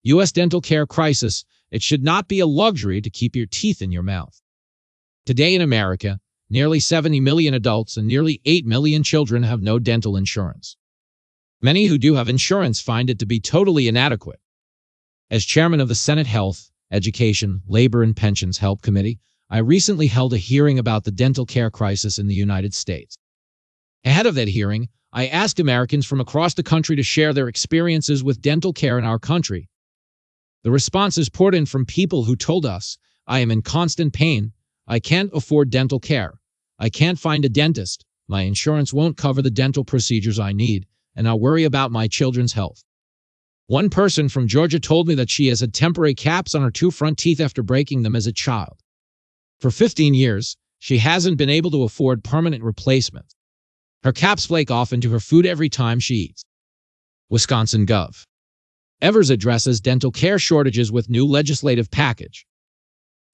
U.S. dental care crisis. It should not be a luxury to keep your teeth in your mouth. Today in America, nearly 70 million adults and nearly 8 million children have no dental insurance. Many who do have insurance find it to be totally inadequate. As chairman of the Senate Health, Education, Labor and Pensions Help Committee, I recently held a hearing about the dental care crisis in the United States. Ahead of that hearing, I asked Americans from across the country to share their experiences with dental care in our country. The responses poured in from people who told us, "I am in constant pain. I can't afford dental care. I can't find a dentist. My insurance won't cover the dental procedures I need, and I worry about my children's health." One person from Georgia told me that she has had temporary caps on her two front teeth after breaking them as a child. For 15 years, she hasn't been able to afford permanent replacements. Her caps flake off into her food every time she eats. Wisconsin Gov. Evers addresses dental care shortages with new legislative package.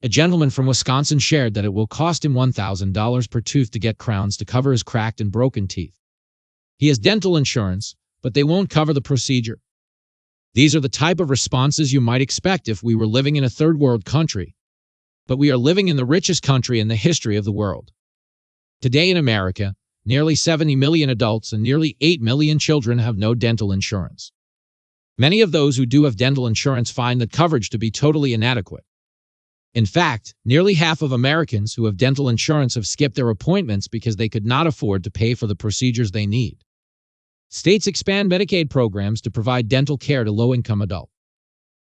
A gentleman from Wisconsin shared that it will cost him $1,000 per tooth to get crowns to cover his cracked and broken teeth. He has dental insurance, but they won't cover the procedure. These are the type of responses you might expect if we were living in a third world country. But we are living in the richest country in the history of the world. Today in America, nearly 70 million adults and nearly 8 million children have no dental insurance. Many of those who do have dental insurance find that coverage to be totally inadequate. In fact, nearly half of Americans who have dental insurance have skipped their appointments because they could not afford to pay for the procedures they need. States expand Medicaid programs to provide dental care to low-income adults.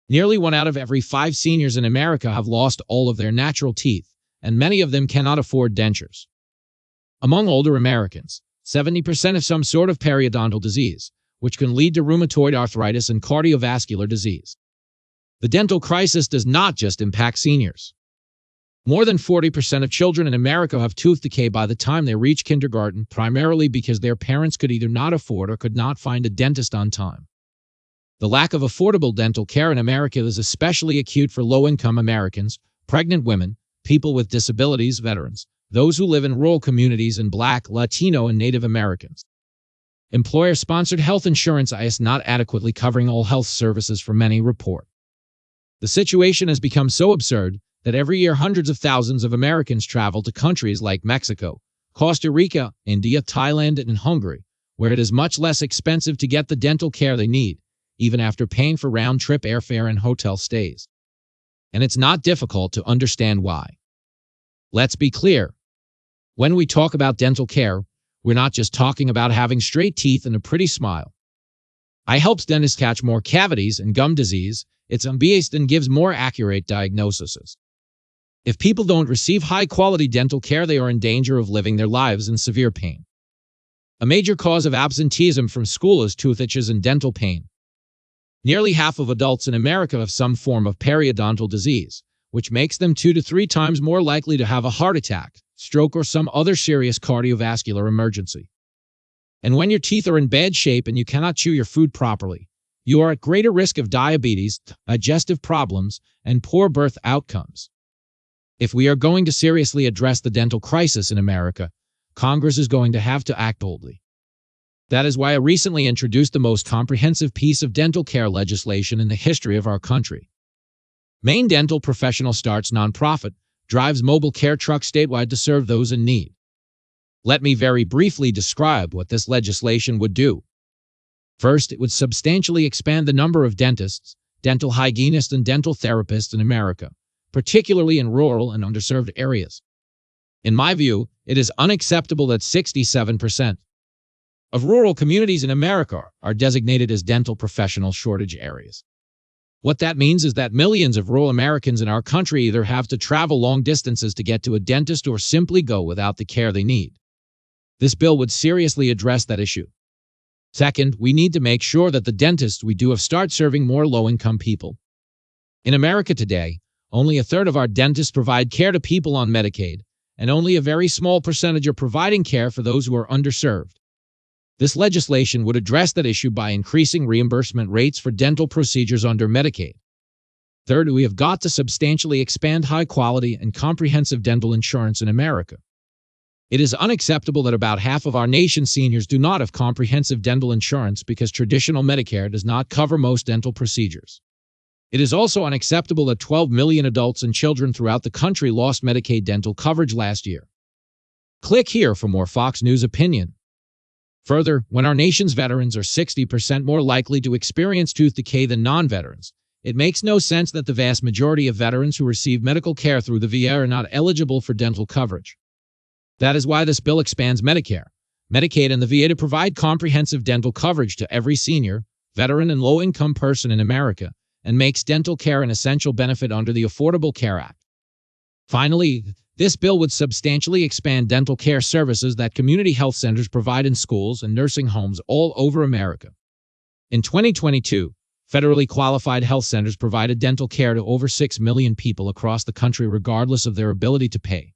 Nearly 1 out of every 5 seniors in America have lost all of their natural teeth, and many of them cannot afford dentures. Among older Americans, 70% have some sort of periodontal disease, which can lead to rheumatoid arthritis and cardiovascular disease. The dental crisis does not just impact seniors. More than 40% of children in America have tooth decay by the time they reach kindergarten, primarily because their parents could either not afford or could not find a dentist on time. The lack of affordable dental care in America is especially acute for low-income Americans, pregnant women, people with disabilities, veterans, those who live in rural communities, and Black, Latino, and Native Americans. Employer-sponsored health insurance is not adequately covering all health services for many report. The situation has become so absurd that every year hundreds of thousands of Americans travel to countries like Mexico, Costa Rica, India, Thailand, and Hungary, where it is much less expensive to get the dental care they need, even after paying for round-trip airfare and hotel stays. And it's not difficult to understand why. Let's be clear. When we talk about dental care, we're not just talking about having straight teeth and a pretty smile. I helps dentists catch more cavities and gum disease. It's unbiased and gives more accurate diagnoses. If people don't receive high-quality dental care, they are in danger of living their lives in severe pain. A major cause of absenteeism from school is tooth itches and dental pain. Nearly half of adults in America have some form of periodontal disease, which makes them 2 to 3 times more likely to have a heart attack, stroke, or some other serious cardiovascular emergency. And when your teeth are in bad shape and you cannot chew your food properly, you are at greater risk of diabetes, digestive problems, and poor birth outcomes. If we are going to seriously address the dental crisis in America, Congress is going to have to act boldly. That is why I recently introduced the most comprehensive piece of dental care legislation in the history of our country. Maine Dental Professional starts nonprofit, drives mobile care truck statewide to serve those in need. Let me very briefly describe what this legislation would do. First, it would substantially expand the number of dentists, dental hygienists, and dental therapists in America, particularly in rural and underserved areas. In my view, it is unacceptable that 67% of rural communities in America are designated as dental professional shortage areas. What that means is that millions of rural Americans in our country either have to travel long distances to get to a dentist or simply go without the care they need. This bill would seriously address that issue. Second, we need to make sure that the dentists we do have start serving more low-income people. In America today, only a third of our dentists provide care to people on Medicaid, and only a very small percentage are providing care for those who are underserved. This legislation would address that issue by increasing reimbursement rates for dental procedures under Medicaid. Third, we have got to substantially expand high-quality and comprehensive dental insurance in America. It is unacceptable that about half of our nation's seniors do not have comprehensive dental insurance because traditional Medicare does not cover most dental procedures. It is also unacceptable that 12 million adults and children throughout the country lost Medicaid dental coverage last year. Click here for more Fox News opinion. Further, when our nation's veterans are 60% more likely to experience tooth decay than non-veterans, it makes no sense that the vast majority of veterans who receive medical care through the VA are not eligible for dental coverage. That is why this bill expands Medicare, Medicaid, and the VA to provide comprehensive dental coverage to every senior, veteran, and low-income person in America, and makes dental care an essential benefit under the Affordable Care Act. Finally, this bill would substantially expand dental care services that community health centers provide in schools and nursing homes all over America. In 2022, federally qualified health centers provided dental care to over 6 million people across the country regardless of their ability to pay.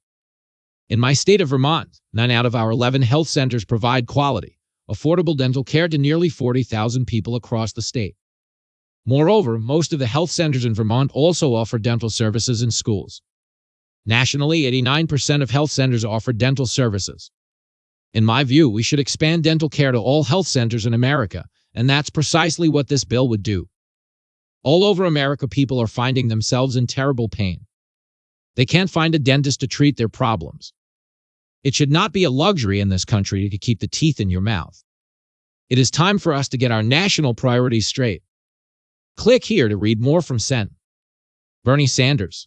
In my state of Vermont, 9 out of our 11 health centers provide quality, affordable dental care to nearly 40,000 people across the state. Moreover, most of the health centers in Vermont also offer dental services in schools. Nationally, 89% of health centers offer dental services. In my view, we should expand dental care to all health centers in America, and that's precisely what this bill would do. All over America, people are finding themselves in terrible pain. They can't find a dentist to treat their problems. It should not be a luxury in this country to keep the teeth in your mouth. It is time for us to get our national priorities straight. Click here to read more from Sen. Bernie Sanders.